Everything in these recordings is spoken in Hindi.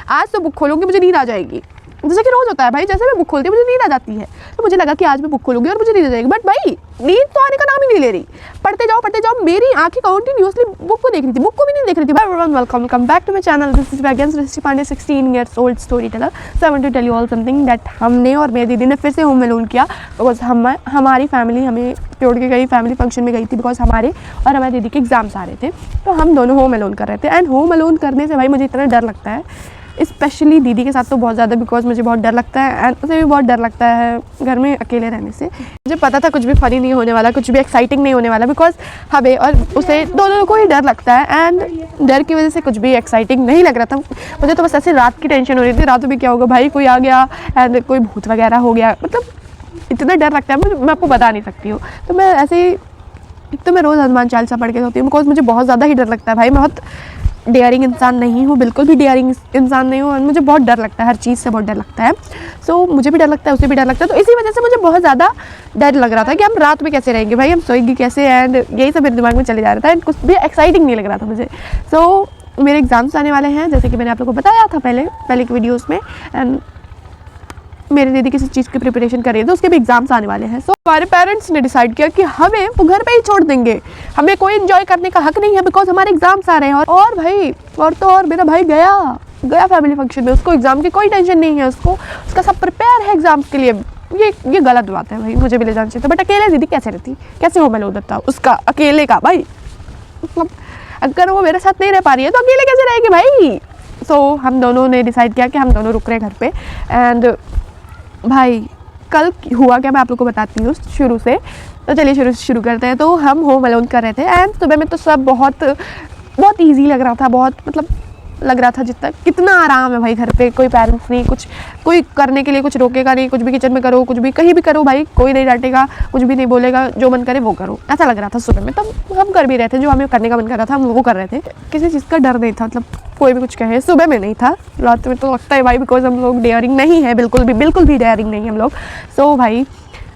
आज तो बुक खोलूँगी, मुझे नींद आ जाएगी। जैसे कि रोज़ होता है भाई, जैसे मैं बुक खोलती हूँ मुझे नींद आ जाती है, तो मुझे लगा कि आज मैं बुक खोलूँगी और मुझे नींद आ जाएगी। बट भाई नींद तो आने का नाम ही नहीं ले रही, पढ़ते जाओ। मेरी आंखें कंटिन्यूअसली बुक को देख रही थी, बुक को भी नहीं देख रही थी। Welcome back to my channel, this is again Srishti Pandey, 16 years old story teller. So I want to tell you all something that हमने और मेरी दीदी ने फिर से होम अलोन किया। बिकॉज हमारी फैमिली हमें छोड़ के गई, फैमिली फंक्शन में गई थी, बिकॉज हमारे और हमारी दीदी के एग्जाम्स आ रहे थे, तो हम दोनों होम अलोन कर रहे थे। एंड होम अलोन करने से भाई मुझे इतना डर लगता है, स्पेशली दीदी के साथ तो बहुत ज़्यादा, बिकॉज मुझे बहुत डर लगता है एंड उसे भी बहुत डर लगता है घर में अकेले रहने से। मुझे पता था कुछ भी फनी नहीं होने वाला, कुछ भी एक्साइटिंग नहीं होने वाला, बिकॉज हमें और उसे दोनों को ही डर लगता है। एंड डर की वजह से कुछ भी एक्साइटिंग नहीं लग रहा था मुझे। तो बस ऐसे रात की टेंशन हो रही थी, रात में क्या होगा भाई, कोई आ गया एंड कोई भूत वगैरह हो गया, मतलब इतना डर लगता है मैं आपको बता नहीं सकती हूँ। तो मैं ऐसे ही, एक तो मैं रोज़ हनुमान चालीसा पढ़ के सोती हूँ, बिकॉज मुझे बहुत ज़्यादा ही डर लगता है भाई। मैं बहुत डेयरिंग इंसान नहीं हूँ, बिल्कुल भी डेयरिंग इंसान नहीं हूँ, और मुझे बहुत डर लगता है, हर चीज़ से बहुत डर लगता है। सो मुझे भी डर लगता है, उसे भी डर लगता है, तो इसी वजह से मुझे बहुत ज़्यादा डर लग रहा था कि हम रात में कैसे रहेंगे भाई, हम सोएंगे कैसे, एंड यही सब मेरे दिमाग में चले जा रहा था एंड कुछ भी एक्साइटिंग नहीं लग रहा था मुझे। सो मेरे एग्ज़ाम्स आने वाले हैं, जैसे कि मैंने आप लोगों को बताया था पहले की वीडियोज़ में। एंड मेरी दीदी किसी चीज़ की प्रिपरेशन कर रही है, तो उसके भी एग्जाम्स आने वाले हैं। सो हमारे पेरेंट्स ने डिसाइड किया कि हमें वो घर पे ही छोड़ देंगे, हमें कोई एंजॉय करने का हक नहीं है, बिकॉज हमारे एग्जाम्स आ रहे हैं। और भाई और मेरा भाई गया फैमिली फंक्शन में, उसको एग्जाम की कोई टेंशन नहीं है, उसका सब प्रिपेयर है एग्जाम्स के लिए। ये गलत बात है भाई, मुझे भी ले जाना चाहिए था। बट अकेले दीदी कैसे रहती, कैसे हो मैं लोग बताओ उसका अकेले का भाई, मतलब अगर वो मेरे साथ नहीं रह पा रही है तो अकेले कैसे रहेगी भाई। सो हम दोनों ने डिसाइड किया कि हम दोनों रुक रहे हैं घर पे। एंड भाई कल हुआ क्या मैं आप लोगों को बताती हूँ शुरू से, तो चलिए शुरू करते हैं। तो हम होम अलोन कर रहे थे एंड सुबह में तो सब बहुत ईजी लग रहा था, बहुत मतलब लग रहा था कितना आराम है भाई घर पे, कोई पेरेंट्स नहीं, कोई करने के लिए कुछ रोकेगा नहीं, कुछ भी किचन में करो, कुछ भी कहीं भी करो भाई, कोई नहीं डांटेगा, कुछ भी नहीं बोलेगा, जो मन करे वो करो, ऐसा लग रहा था सुबह में। तब हम कर भी रहे थे, जो हमें करने का मन कर रहा था हम वो कर रहे थे, किसी चीज़ का डर नहीं था, मतलब कोई भी कुछ कहे। सुबह में नहीं था, रात में तो लगता है भाई, बिकॉज हम लोग डेयरिंग नहीं है, बिल्कुल भी डेयरिंग नहीं है हम लोग। सो भाई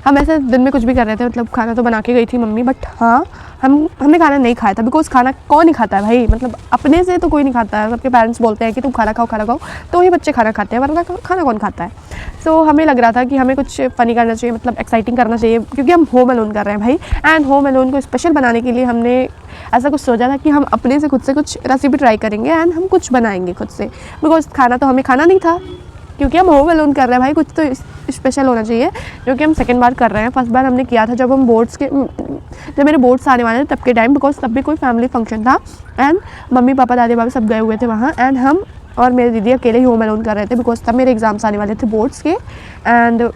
हम ऐसे दिन में कुछ भी कर रहे थे, मतलब खाना तो बना के गई थी मम्मी, बट हाँ हमने खाना नहीं खाया था, बिकॉज खाना कौन नहीं खाता है भाई, मतलब अपने से तो कोई नहीं खाता है। सबके पेरेंट्स बोलते हैं कि तुम खाना खाओ, तो ही बच्चे खाना खाते हैं, वरना खाना कौन खाता है। सो हमें लग रहा था कि हमें कुछ फ़नी करना चाहिए, मतलब एक्साइटिंग करना चाहिए, क्योंकि हम होम अलोन कर रहे हैं भाई। एंड होम अलोन को स्पेशल बनाने के लिए हमने ऐसा कुछ सोचा था कि हम अपने से खुद से कुछ रेसिपी ट्राई करेंगे एंड हम कुछ बनाएंगे खुद से, बिकॉज खाना तो हमें खाना नहीं था, क्योंकि हम होम अलोन कर रहे हैं भाई, कुछ तो स्पेशल होना चाहिए, जो कि हम सेकंड बार कर रहे हैं। फर्स्ट बार हमने किया था जब मेरे बोर्ड्स आने वाले थे तब के टाइम, बिकॉज तब भी कोई फैमिली फंक्शन था एंड मम्मी पापा दादी बाबा सब गए हुए थे वहाँ, एंड हम और मेरी दीदी अकेले ही होम अलोन कर रहे थे, बिकॉज तब मेरे एग्ज़ाम्स आने वाले थे बोर्ड्स के। एंड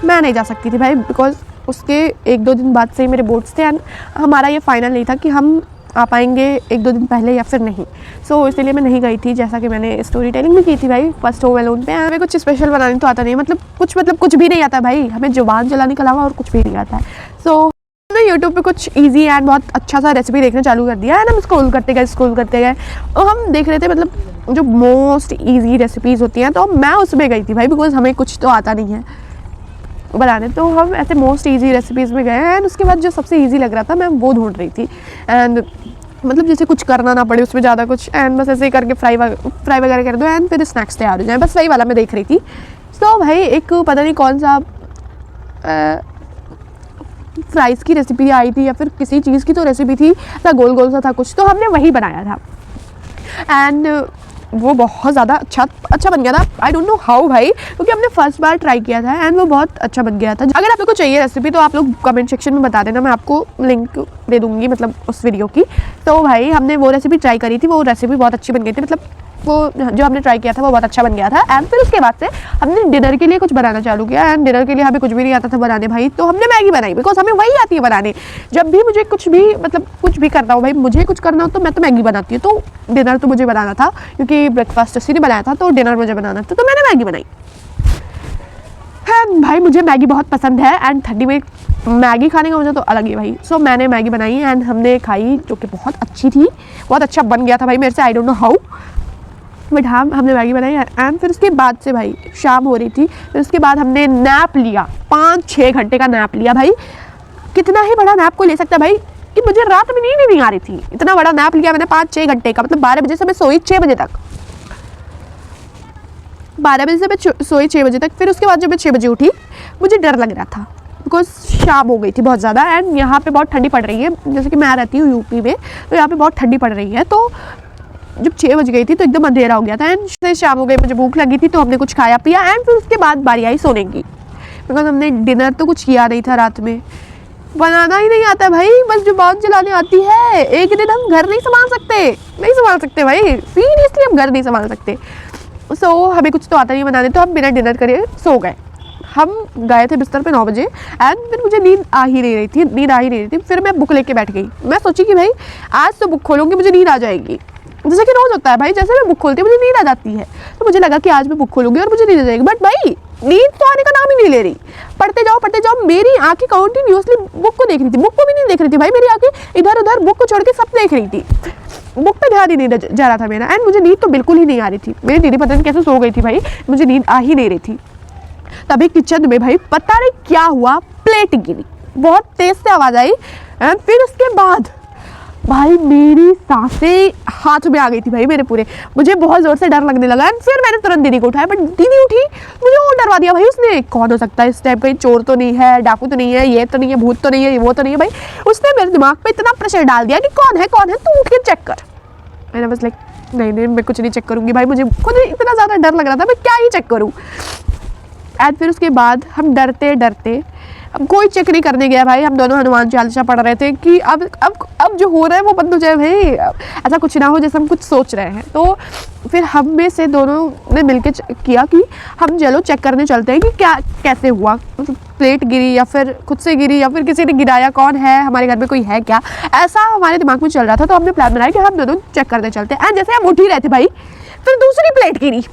मैं नहीं जा सकती थी भाई, बिकॉज उसके 1-2 दिन बाद से ही मेरे बोर्ड्स थे एंड हमारा ये फाइनल नहीं था कि हम आ पाएंगे 1-2 दिन पहले या फिर नहीं। सो इसलिए मैं नहीं गई थी, जैसा कि मैंने स्टोरी टेलिंग भी की थी भाई फर्स्ट होम अलोन पे। हमें कुछ स्पेशल बनाने तो आता नहीं, मतलब कुछ भी नहीं आता भाई, हमें जुबान चलाने के अलावा और कुछ भी नहीं आता है। सो हमने यूट्यूब पे कुछ ईजी एंड बहुत अच्छा सा रेसिपी देखना चालू कर दिया एंड हम स्क्रॉल करते गए और हम देख रहे थे, मतलब जो मोस्ट ईजी रेसिपीज़ होती हैं, तो मैं उसमें गई थी भाई, बिकॉज हमें कुछ तो आता नहीं है बनाने, तो हम ऐसे मोस्ट इजी रेसिपीज़ में गए एंड उसके बाद जो सबसे इजी लग रहा था मैं वो ढूंढ रही थी। एंड मतलब जैसे कुछ करना ना पड़े उसमें ज़्यादा कुछ, एंड बस ऐसे ही करके फ्राई वगैरह कर दो एंड फिर स्नैक्स तैयार हो जाए, बस वही वाला मैं देख रही थी। तो भाई एक पता नहीं कौन सा फ्राइज़ की रेसिपी आई थी या फिर किसी चीज़ की तो रेसिपी थी, ऐसा गोल सा था कुछ, तो हमने वही बनाया था एंड वो बहुत ज़्यादा अच्छा बन गया था। आई डोंट नो हाउ भाई, क्योंकि हमने फर्स्ट बार ट्राई किया था एंड वो बहुत अच्छा बन गया था। अगर आप लोग को चाहिए रेसिपी तो आप लोग कमेंट सेक्शन में बता देना, मैं आपको लिंक दे दूँगी मतलब उस वीडियो की। तो भाई हमने वो रेसिपी ट्राई करी थी, वो रेसिपी बहुत अच्छी बन गई थी, मतलब वो जो हमने ट्राई किया था वो बहुत अच्छा बन गया था। एंड फिर उसके बाद से हमने डिनर के लिए कुछ बनाना चालू किया एंड डिनर के लिए हमें कुछ भी नहीं आता था बनाने भाई, तो हमने मैगी बनाई, बिकॉज हमें वही आती है बनाने। जब भी मुझे कुछ भी करना हो भाई, मुझे कुछ करना हो तो मैं तो मैगी बनाती हूँ, तो डिनर तो मुझे बनाना था क्योंकि ब्रेकफास्ट उसी ने बनाया था, तो डिनर मुझे बनाना था, तो मैंने मैगी बनाई। एंड भाई मुझे मैगी बहुत पसंद है एंड ठंडी में मैगी खाने का मुझे तो अलग ही भाई। सो मैंने मैगी बनाई एंड हमने खाई, जो कि बहुत अच्छी थी, बहुत अच्छा बन गया था भाई मेरे से, I don't know how, but हाँ हमने मैगी बनाई। एंड फिर उसके बाद से भाई शाम हो रही थी, फिर उसके बाद हमने नैप लिया, 5-6 घंटे का नैप लिया भाई। कितना ही बड़ा नैप कोई ले सकता है भाई, कि मुझे रात में नींद नहीं आ रही थी, इतना बड़ा नैप लिया मैंने 5-6 घंटे का, मतलब 12 बजे से मैं सोई 6 बजे तक। 12 बजे से मैं सोई 6 बजे तक। फिर उसके बाद जब मैं 6 बजे उठी मुझे डर लग रहा था बिकॉज शाम हो गई थी बहुत ज़्यादा एंड यहाँ पे बहुत ठंडी पड़ रही है। जैसे कि मैं रहती हूँ यूपी में, तो यहाँ पे बहुत ठंडी पड़ रही है। तो जब 6 बज गई थी तो एकदम अंधेरा हो गया था एंड शाम हो गई, मुझे भूख लगी थी तो हमने कुछ खाया पिया एंड फिर उसके बाद बारी आई सोने की बिकॉज हमने डिनर तो कुछ किया नहीं था रात में। बनाना ही नहीं आता भाई, बस जुबान चलाने आती है। एक दिन हम घर नहीं संभाल सकते भाई, सीरियसली हम घर नहीं संभाल सकते। सो हमें कुछ तो आता नहीं बनाने, तो हम बिना डिनर करे सो गए। हम गए थे बिस्तर पे 9 बजे एंड फिर मुझे नींद आ ही नहीं रही थी। फिर मैं बुक लेके बैठ गई। मैं सोची कि भाई आज तो बुक खोलूँगी, मुझे नींद आ जाएगी, जैसे कि रोज़ होता है भाई। जैसे मैं बुक खोलती हूँ मुझे नींद आ जाती है, तो मुझे लगा कि आज मैं बुक खोलूँगी और मुझे नींद आ जाएगी। बट भाई नींद तो आने का नाम ही नहीं ले रही। पढ़ते जाओ मेरी आंखें कंटिन्यूअसली बुक को देख रही थी। बुक को भी नहीं देख रही थी भाई, मेरी आंखें इधर उधर बुक को छोड़ के सब देख रही थी। बुक पे ध्यान ही नहीं जा रहा था मेरा एंड मुझे नींद तो बिल्कुल ही नहीं आ रही थी। मेरी दीदी पता नहीं कैसे सो गई थी भाई, मुझे नींद आ ही नहीं रही थी। तभी किचन में भाई पता नहीं क्या हुआ, प्लेट गिरी, बहुत तेज से आवाज़ आई एंड फिर उसके बाद भाई मेरी सांसें हाथ में आ गई थी भाई मेरे पूरे। मुझे बहुत ज़ोर से डर लगने लगा एंड फिर मैंने तुरंत दीदी को उठाया, बट दीदी उठी मुझे और डरवा दिया भाई उसने। कौन हो सकता है इस टाइप का, चोर तो नहीं है, डाकू तो नहीं है, ये तो नहीं है, भूत तो नहीं है, वो तो नहीं है भाई। उसने मेरे दिमाग पे इतना प्रेशर डाल दिया कि कौन है तू उठ के चेक कर। मैंने बस लाइक नहीं मैं कुछ नहीं चेक करूँगी भाई, मुझे खुद इतना ज़्यादा डर लग रहा था, मैं क्या ही चेक करूँ। एंड फिर उसके बाद हम डरते अब कोई चेक नहीं करने गया भाई। हम दोनों हनुमान चालीसा पढ़ रहे थे कि अब जो हो रहा है वो बंद हो जाए भाई, ऐसा कुछ ना हो जैसे हम कुछ सोच रहे हैं। तो फिर हम में से दोनों ने मिलकर किया कि हम चलो चेक करने चलते हैं कि क्या कैसे हुआ, मतलब प्लेट गिरी या फिर खुद से गिरी या फिर किसी ने गिराया, कौन है हमारे घर में, कोई है क्या, ऐसा हमारे दिमाग में चल रहा था। तो हमने प्लान बनाया कि हम दोनों चेक करने चलते हैं एंड जैसे हम उठ ही रहे थे भाई फिर दूसरी प्लेट गिरी।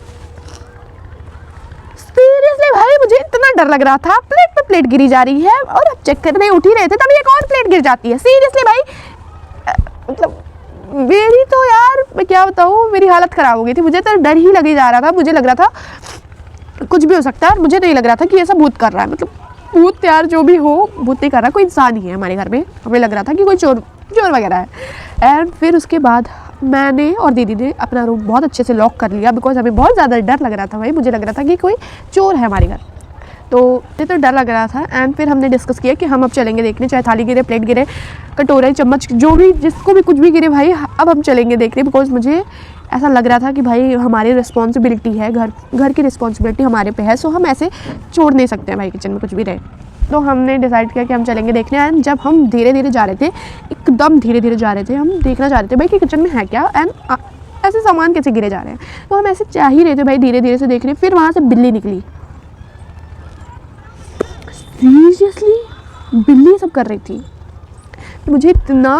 सीरियसली भाई मुझे इतना डर लग रहा था, प्लेट पे प्लेट गिरी जा रही है और अब चेक करने उठ ही रहे थे तभी एक और प्लेट गिर जाती है। सीरियसली भाई मतलब मेरी तो यार मैं क्या बताऊँ, मेरी हालत ख़राब हो गई थी। मुझे तो डर ही लगे जा रहा था, मुझे लग रहा था कुछ भी हो सकता है। मुझे नहीं लग रहा था कि ऐसा भूत कर रहा है, मतलब भूत यार जो भी हो भूत नहीं कर रहा, कोई इंसान ही है हमारे घर में। हमें लग रहा था कि कोई चोर वगैरह है। एंड फिर उसके बाद मैंने और दीदी ने अपना रूम बहुत अच्छे से लॉक कर लिया बिकॉज हमें बहुत ज़्यादा डर लग रहा था भाई। मुझे लग रहा था कि कोई चोर है हमारे घर, तो डर लग रहा था। एंड फिर हमने डिस्कस किया कि हम अब चलेंगे देखने, चाहे थाली गिरे, प्लेट गिरे, कटोरे, चम्मच, जो भी जिसको भी कुछ भी गिरे भाई, अब हम चलेंगे देखने। बिकॉज मुझे ऐसा लग रहा था कि भाई हमारी रिस्पॉन्सिबिलिटी है, घर की रिस्पॉन्सिबिलिटी हमारे पे है। सो हम ऐसे छोड़ नहीं सकते हैं भाई किचन में कुछ भी रहे। तो हमने डिसाइड किया कि हम चलेंगे देखने। एंड जब हम धीरे धीरे जा रहे थे, एकदम धीरे धीरे जा रहे थे, हम देखना चाह रहे थे भाई कि किचन में है क्या एंड ऐसे सामान कैसे गिरे जा रहे हैं। तो हम ऐसे चाह ही रहे थे भाई, धीरे धीरे से देख रहे। फिर वहाँ से बिल्ली निकली। सीरियसली बिल्ली सब कर रही थी। मुझे इतना,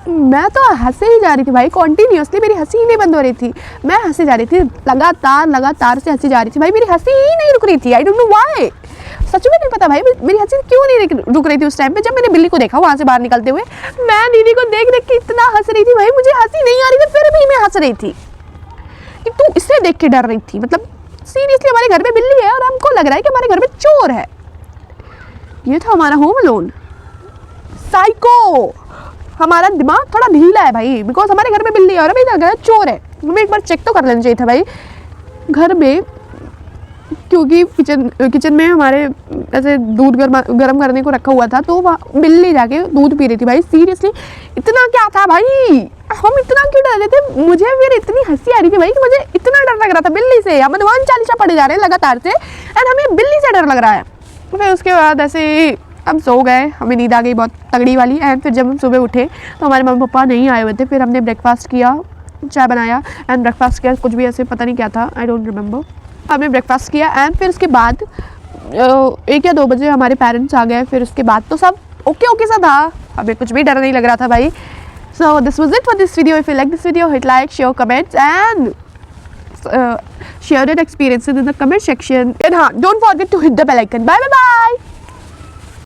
मैं तो हंसे ही जा रही थी भाई, कॉन्टीन्यूसली मेरी हंसी ही नहीं बंद हो रही थी। मैं हंसे जा रही थी, लगातार से हंसी जा रही थी भाई, मेरी हंसी ही नहीं रुक रही थी। आई डोंट नो व्हाई, सच में नहीं पता भाई मेरी हंसी क्यों नहीं रुक रही थी उस टाइम पे। जब मैंने बिल्ली को देखा वहाँ से बाहर निकलते हुए, मैं दीदी को देख के इतना हंस रही थी भाई, मुझे हंसी नहीं आ रही थी फिर भी मैं हंस रही थी कि तू इससे देख के डर रही थी। मतलब सीरियसली हमारे घर में बिल्ली है और हमको लग रहा है कि हमारे घर में चोर है। ये था हमारा होम अलोन। साइको, हमारा दिमाग थोड़ा ढीला है भाई बिकॉज हमारे घर में बिल्ली है और अभी लग रहा है चोर है। हमें एक बार चेक तो कर लेना चाहिए था भाई घर में, क्योंकि किचन में हमारे ऐसे दूध गर्म करने को रखा हुआ था, तो वहाँ बिल्ली जाके दूध पी रही थी भाई। सीरियसली इतना क्या था भाई, हम इतना क्यों डर रहे थे। मुझे फिर इतनी हंसी आ रही थी भाई कि मुझे इतना डर लग रहा था बिल्ली से। हम हनुमान चालीसा पढ़े जा रहे हैं लगातार से एंड हमें बिल्ली से डर लग रहा है। फिर उसके बाद ऐसे हम सो गए, हमें नींद आ गई बहुत तगड़ी वाली। एंड फिर जब हम सुबह उठे तो हमारे मम्मी पापा नहीं आए हुए थे। फिर हमने ब्रेकफास्ट किया, चाय बनाया एंड ब्रेकफास्ट किया, कुछ भी ऐसे पता नहीं क्या था, आई डोंट रिमेंबर। हमने ब्रेकफास्ट किया एंड फिर उसके बाद 1 या 2 बजे हमारे पेरेंट्स आ गए। फिर उसके बाद तो सब ओके सा था, हमें कुछ भी डर नहीं लग रहा था भाई। So this was it for this video. If you like this video, hit like, share, comments and share your experiences in the comment section. And don't forget to hit the bell icon. Bye bye bye.